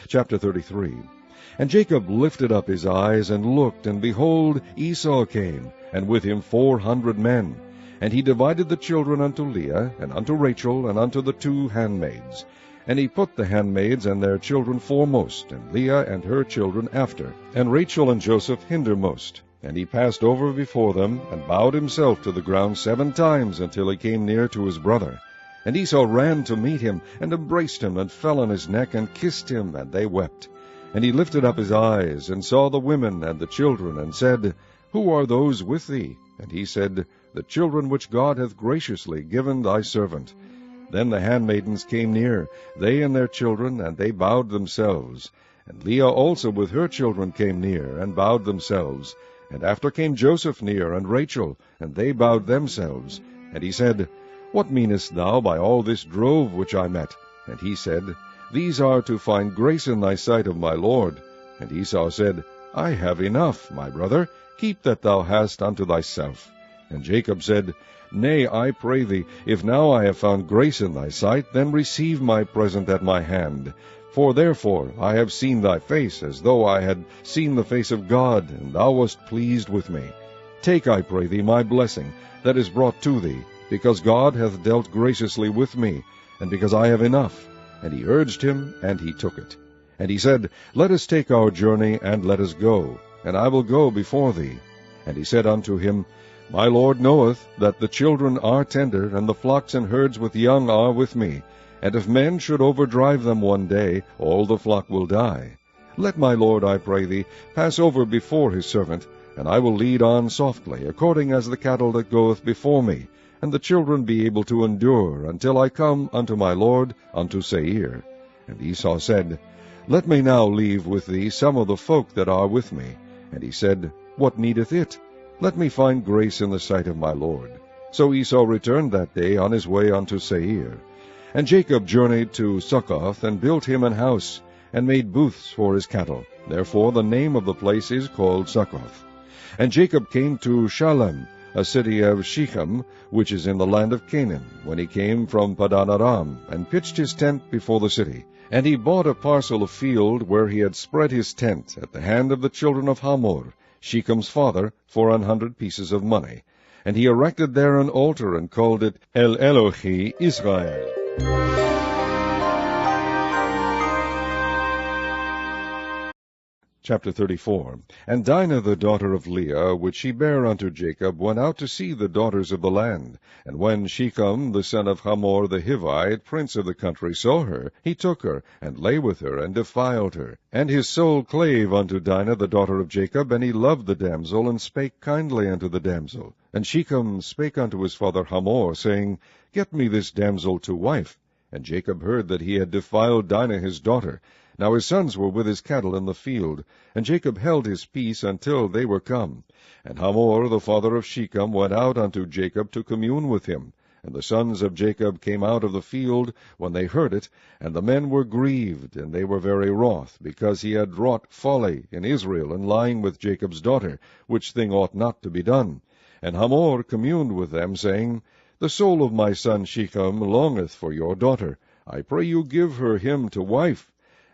Chapter 33. And Jacob lifted up his eyes, and looked, and behold, Esau came, and with him 400 men. And he divided the children unto Leah, and unto Rachel, and unto the 2 handmaids. And he put the handmaids and their children foremost, and Leah and her children after, and Rachel and Joseph hindermost. And he passed over before them, and bowed himself to the ground 7 times, until he came near to his brother. And Esau ran to meet him, and embraced him, and fell on his neck, and kissed him, and they wept. And he lifted up his eyes, and saw the women and the children, and said, Who are those with thee? And he said, The children which God hath graciously given thy servant. Then the handmaidens came near, they and their children, and they bowed themselves. And Leah also with her children came near, and bowed themselves. And after came Joseph near, and Rachel, and they bowed themselves. And he said, What meanest thou by all this drove which I met? And he said, These are to find grace in thy sight of my lord. And Esau said, I have enough, my brother, keep that thou hast unto thyself. And Jacob said, Nay, I pray thee, if now I have found grace in thy sight, then receive my present at my hand. For therefore I have seen thy face, as though I had seen the face of God, and thou wast pleased with me. Take, I pray thee, my blessing that is brought to thee, because God hath dealt graciously with me, and because I have enough. And he urged him, and he took it. And he said, Let us take our journey, and let us go, and I will go before thee. And he said unto him, My Lord knoweth that the children are tender, and the flocks and herds with young are with me. And if men should overdrive them one day, all the flock will die. Let my lord, I pray thee, pass over before his servant, and I will lead on softly, according as the cattle that goeth before me, and the children be able to endure, until I come unto my lord, unto Seir. And Esau said, Let me now leave with thee some of the folk that are with me. And he said, What needeth it? Let me find grace in the sight of my lord. So Esau returned that day on his way unto Seir. And Jacob journeyed to Succoth, and built him an house, and made booths for his cattle. Therefore the name of the place is called Succoth. And Jacob came to Shalem, a city of Shechem, which is in the land of Canaan, when he came from Padan Aram, and pitched his tent before the city. And he bought a parcel of field where he had spread his tent, at the hand of the children of Hamor, Shechem's father, for 100 pieces of money. And he erected there an altar, and called it El Elohi Israel. Chapter 34. And Dinah the daughter of Leah, which she bare unto Jacob, went out to see the daughters of the land. And when Shechem the son of Hamor the Hivite, prince of the country, saw her, he took her, and lay with her, and defiled her. And his soul clave unto Dinah the daughter of Jacob, and he loved the damsel, and spake kindly unto the damsel. And Shechem spake unto his father Hamor, saying, Get me this damsel to wife. And Jacob heard that he had defiled Dinah his daughter. Now his sons were with his cattle in the field, and Jacob held his peace until they were come. And Hamor the father of Shechem went out unto Jacob to commune with him. And the sons of Jacob came out of the field when they heard it, and the men were grieved, and they were very wroth, because he had wrought folly in Israel in lying with Jacob's daughter, which thing ought not to be done. And Hamor communed with them, saying, The soul of my son Shechem longeth for your daughter. I pray you give her him to wife.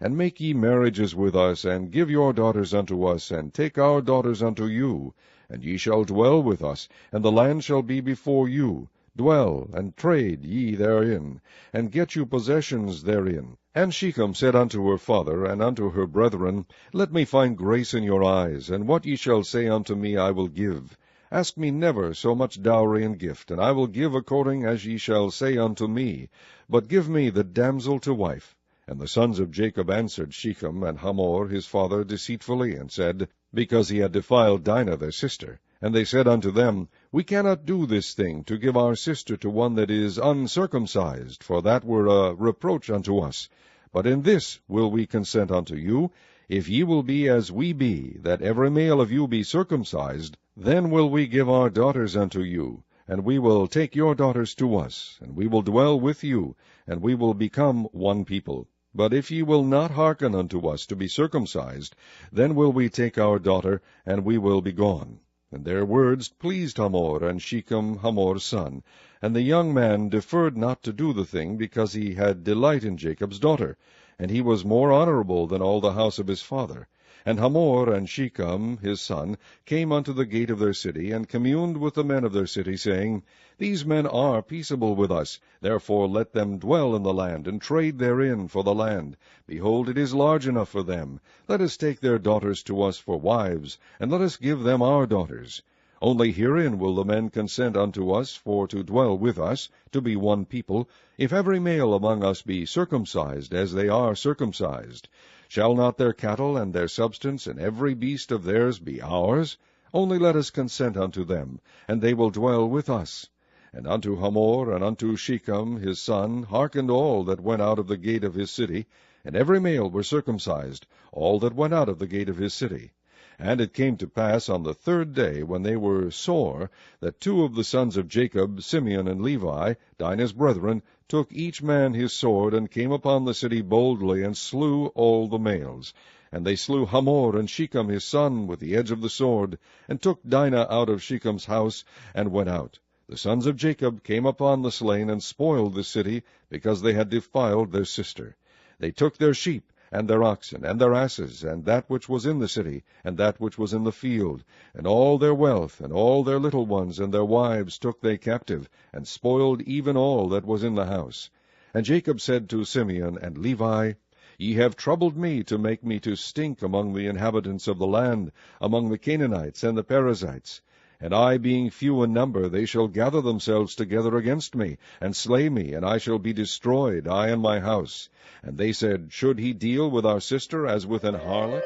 And make ye marriages with us, and give your daughters unto us, and take our daughters unto you. And ye shall dwell with us, and the land shall be before you. Dwell, and trade ye therein, and get you possessions therein. And Shechem said unto her father, and unto her brethren, Let me find grace in your eyes, and what ye shall say unto me I will give. Ask me never so much dowry and gift, and I will give according as ye shall say unto me. But give me the damsel to wife. And the sons of Jacob answered Shechem and Hamor his father deceitfully, and said, Because he had defiled Dinah their sister. And they said unto them, We cannot do this thing, to give our sister to one that is uncircumcised, for that were a reproach unto us. But in this will we consent unto you, if ye will be as we be, that every male of you be circumcised, then will we give our daughters unto you, and we will take your daughters to us, and we will dwell with you, and we will become one people. But if ye will not hearken unto us to be circumcised, then will we take our daughter, and we will be gone. And their words pleased Hamor and Shechem Hamor's son. And the young man deferred not to do the thing, because he had delight in Jacob's daughter. and he was more honorable than all the house of his father. And Hamor and Shechem his son came unto the gate of their city, and communed with the men of their city, saying, These men are peaceable with us, therefore let them dwell in the land, and trade therein for the land. Behold, it is large enough for them. Let us take their daughters to us for wives, and let us give them our daughters. Only herein will the men consent unto us for to dwell with us, to be one people, if every male among us be circumcised, as they are circumcised. Shall not their cattle and their substance and every beast of theirs be ours? Only let us consent unto them, and they will dwell with us. And unto Hamor and unto Shechem his son hearkened all that went out of the gate of his city, and every male were circumcised, all that went out of the gate of his city. And it came to pass on the third day, when they were sore, that two of the sons of Jacob, Simeon and Levi, Dinah's brethren, took each man his sword, and came upon the city boldly, and slew all the males. And they slew Hamor and Shechem his son with the edge of the sword, and took Dinah out of Shechem's house, and went out. The sons of Jacob came upon the slain, and spoiled the city, because they had defiled their sister. They took their sheep, and their oxen, and their asses, and that which was in the city, and that which was in the field, and all their wealth, and all their little ones, and their wives took they captive, and spoiled even all that was in the house. And Jacob said to Simeon and Levi, Ye have troubled me to make me to stink among the inhabitants of the land, among the Canaanites and the Perizzites. And I, being few in number, they shall gather themselves together against me, and slay me, and I shall be destroyed, I and my house. And they said, Should he deal with our sister as with an harlot?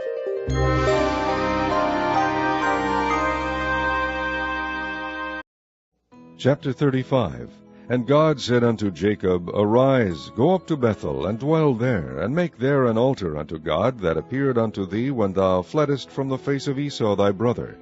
Chapter 35. And God said unto Jacob, Arise, go up to Bethel, and dwell there, and make there an altar unto God, that appeared unto thee when thou fleddest from the face of Esau thy brother.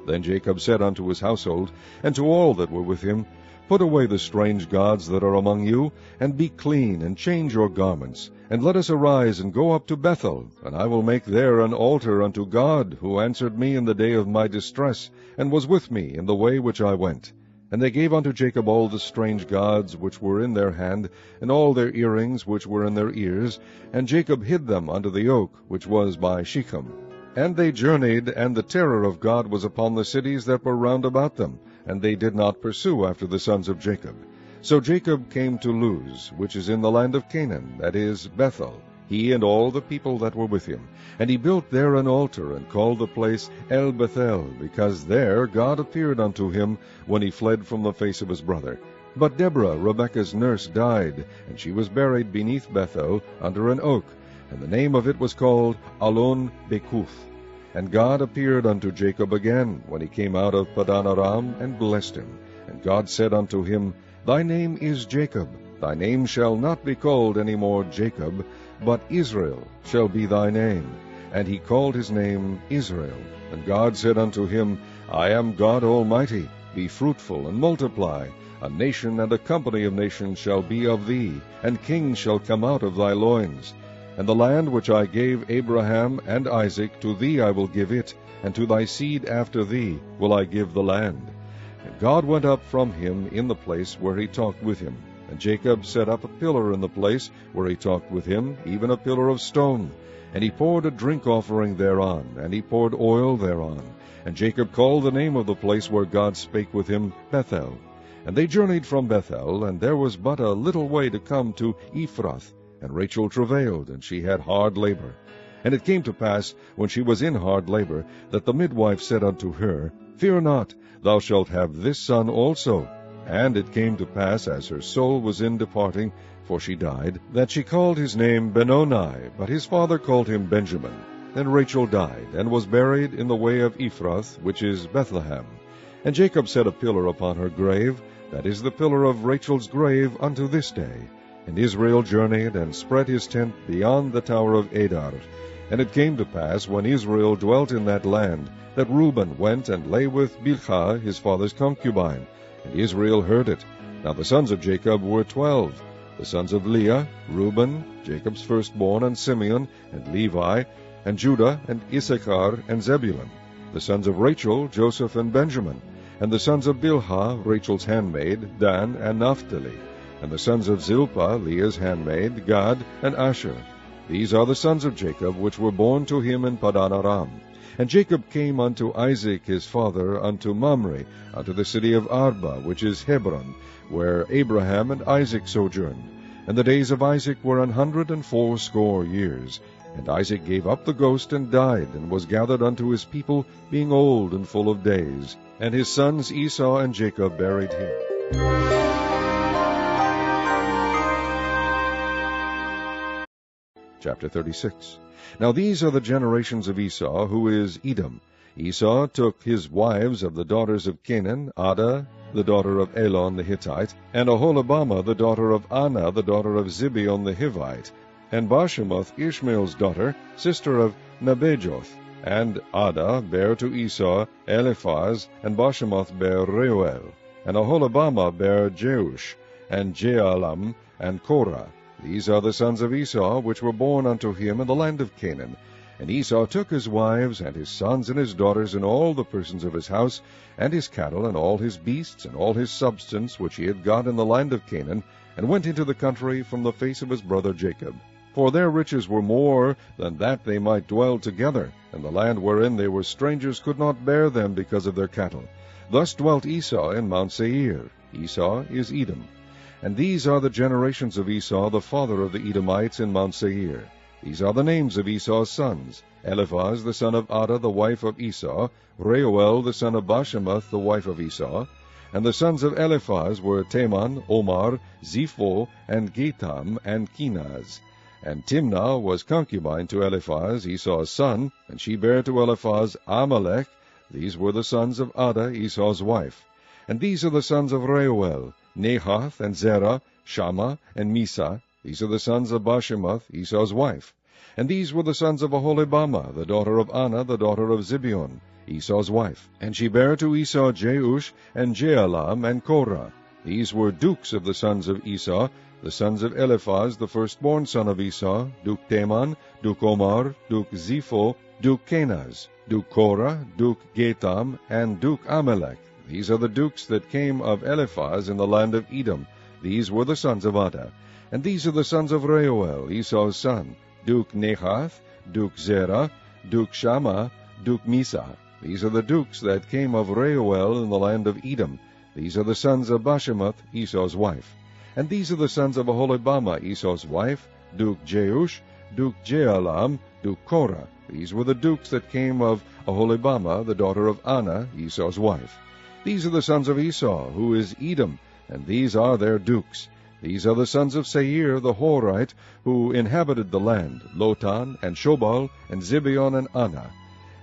Then Jacob said unto his household, and to all that were with him, Put away the strange gods that are among you, and be clean, and change your garments, and let us arise and go up to Bethel, and I will make there an altar unto God, who answered me in the day of my distress, and was with me in the way which I went. And they gave unto Jacob all the strange gods which were in their hand, and all their earrings which were in their ears, and Jacob hid them under the oak which was by Shechem. And they journeyed, and the terror of God was upon the cities that were round about them, and they did not pursue after the sons of Jacob. So Jacob came to Luz, which is in the land of Canaan, that is, Bethel, he and all the people that were with him. And he built there an altar, and called the place El Bethel, because there God appeared unto him when he fled from the face of his brother. But Deborah, Rebekah's nurse, died, and she was buried beneath Bethel under an oak, and the name of it was called Alon Bekuth. And God appeared unto Jacob again, when he came out of Padan Aram, and blessed him. And God said unto him, Thy name is Jacob. Thy name shall not be called any more Jacob, but Israel shall be thy name. And he called his name Israel. And God said unto him, I am God Almighty. Be fruitful, and multiply. A nation and a company of nations shall be of thee, and kings shall come out of thy loins. And the land which I gave Abraham and Isaac, to thee I will give it, and to thy seed after thee will I give the land. And God went up from him in the place where he talked with him. And Jacob set up a pillar in the place where he talked with him, even a pillar of stone. And he poured a drink offering thereon, and he poured oil thereon. And Jacob called the name of the place where God spake with him, Bethel. And they journeyed from Bethel, and there was but a little way to come to Ephrath. And Rachel travailed, and she had hard labor. And it came to pass, when she was in hard labor, that the midwife said unto her, Fear not, thou shalt have this son also. And it came to pass, as her soul was in departing, for she died, that she called his name Benoni, but his father called him Benjamin. And Rachel died, and was buried in the way of Ephrath, which is Bethlehem. And Jacob set a pillar upon her grave, that is the pillar of Rachel's grave unto this day. And Israel journeyed, and spread his tent beyond the tower of Adar. And it came to pass, when Israel dwelt in that land, that Reuben went and lay with Bilhah his father's concubine. And Israel heard it. Now the sons of Jacob were 12. The sons of Leah, Reuben, Jacob's firstborn, and Simeon, and Levi, and Judah, and Issachar, and Zebulun. The sons of Rachel, Joseph, and Benjamin. And the sons of Bilhah, Rachel's handmaid, Dan, and Naphtali. And the sons of Zilpah, Leah's handmaid, Gad, and Asher. These are the sons of Jacob, which were born to him in Padan Aram. And Jacob came unto Isaac his father unto Mamre, unto the city of Arba, which is Hebron, where Abraham and Isaac sojourned. And the days of Isaac were 180 years. And Isaac gave up the ghost, and died, and was gathered unto his people, being old and full of days. And his sons Esau and Jacob buried him. Chapter 36. Now these are the generations of Esau, who is Edom. Esau took his wives of the daughters of Canaan, Adah, the daughter of Elon the Hittite, and Oholibamah, the daughter of Anah, the daughter of Zibeon the Hivite, and Bashemoth, Ishmael's daughter, sister of Nebajoth. And Adah bare to Esau Eliphaz, and Bashemoth bare Reuel. And Oholibamah bare Jeush, and Jealam, and Korah. These are the sons of Esau, which were born unto him in the land of Canaan. And Esau took his wives, and his sons, and his daughters, and all the persons of his house, and his cattle, and all his beasts, and all his substance, which he had got in the land of Canaan, and went into the country from the face of his brother Jacob. For their riches were more than that they might dwell together, and the land wherein they were strangers could not bear them because of their cattle. Thus dwelt Esau in Mount Seir. Esau is Edom. And these are the generations of Esau, the father of the Edomites, in Mount Seir. These are the names of Esau's sons: Eliphaz the son of Adah, the wife of Esau; Reuel the son of Bashemoth, the wife of Esau. And the sons of Eliphaz were Teman, Omar, Zepho, and Gatam, and Kenaz. And Timnah was concubine to Eliphaz, Esau's son, and she bare to Eliphaz Amalek. These were the sons of Adah, Esau's wife. And these are the sons of Reuel: Nahath, and Zerah, Shammah, and Misa. These are the sons of Bashemoth, Esau's wife. And these were the sons of Oholibamah, the daughter of Anah, the daughter of Zibeon, Esau's wife. And she bare to Esau Jeush, and Jealam, and Korah. These were dukes of the sons of Esau, the sons of Eliphaz, the firstborn son of Esau: Duke Teman, Duke Omar, Duke Zepho, Duke Kenaz, Duke Korah, Duke Gatam, and Duke Amalek. These are the dukes that came of Eliphaz in the land of Edom. These were the sons of Adah. And these are the sons of Reuel, Esau's son: Duke Nahath, Duke Zerah, Duke Shammah, Duke Misa. These are the dukes that came of Reuel in the land of Edom. These are the sons of Bashemoth, Esau's wife. And these are the sons of Oholibamah, Esau's wife: Duke Jeush, Duke Jealam, Duke Korah. These were the dukes that came of Oholibamah, the daughter of Anah, Esau's wife. These are the sons of Esau, who is Edom, and these are their dukes. These are the sons of Seir the Horite, who inhabited the land: Lotan, and Shobal, and Zibeon, and Anah,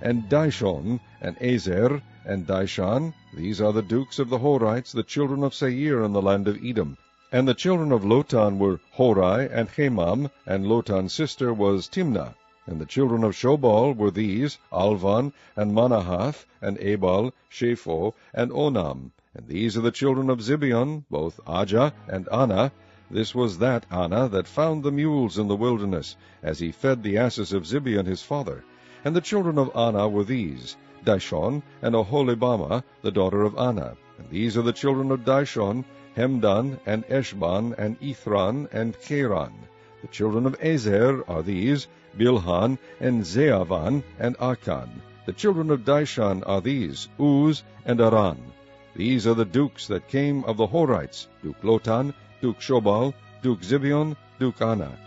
and Dishon, and Ezer, and Dishan. These are the dukes of the Horites, the children of Seir in the land of Edom. And the children of Lotan were Horai, and Hemam, and Lotan's sister was Timnah. And the children of Shobal were these: Alvan, and Manahath, and Ebal, Shepho, and Onam. And these are the children of Zibeon, both Ajah and Anah. This was that Anah that found the mules in the wilderness, as he fed the asses of Zibeon his father. And the children of Anah were these: Dishon, and Oholibamah, the daughter of Anah. And these are the children of Dishon: Hemdan, and Eshban, and Ithran, and Cheran. The children of Ezer are these: Bilhan, and Zeavan, and Akan. The children of Dishan are these: Uz, and Aran. These are the dukes that came of the Horites: Duke Lotan, Duke Shobal, Duke Zibeon, Duke Anah.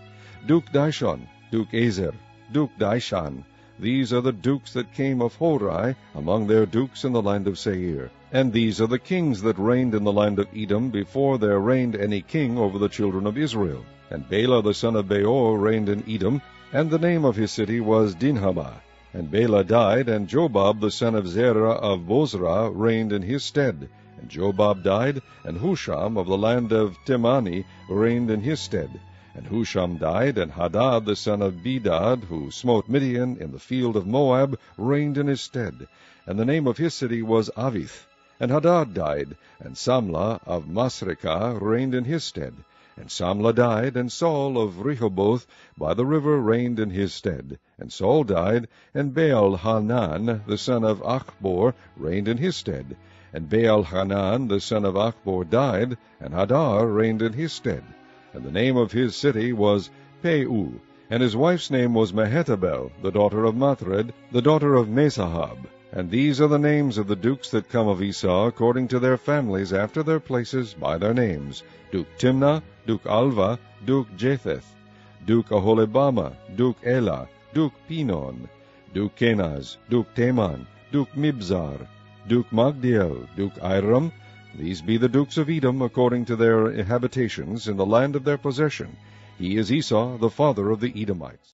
Duke Dishon, Duke Ezer, Duke Dishan. These are the dukes that came of Horai, among their dukes in the land of Seir. And these are the kings that reigned in the land of Edom, before there reigned any king over the children of Israel. And Bela the son of Beor reigned in Edom, and the name of his city was Dinhabah. And Bela died, and Jobab the son of Zerah of Bozrah reigned in his stead. And Jobab died, and Husham of the land of Temani reigned in his stead. And Husham died, and Hadad the son of Bedad, who smote Midian in the field of Moab, reigned in his stead. And the name of his city was Avith. And Hadad died, and Samlah of Masrekah reigned in his stead. And Samlah died, and Saul of Rehoboth by the river reigned in his stead. And Saul died, and Baal-Hanan the son of Achbor reigned in his stead. And Baal-Hanan the son of Achbor died, and Hadar reigned in his stead. And the name of his city was Peu. And his wife's name was Mehetabel, the daughter of Mathred, the daughter of Mesahab. And these are the names of the dukes that come of Esau, according to their families, after their places, by their names: Duke Timnah, Duke Alva, Duke Jetheth, Duke Aholibama, Duke Elah, Duke Pinon, Duke Kenaz, Duke Teman, Duke Mibzar, Duke Magdiel, Duke Iram. These be the dukes of Edom, according to their habitations, in the land of their possession. He is Esau, the father of the Edomites.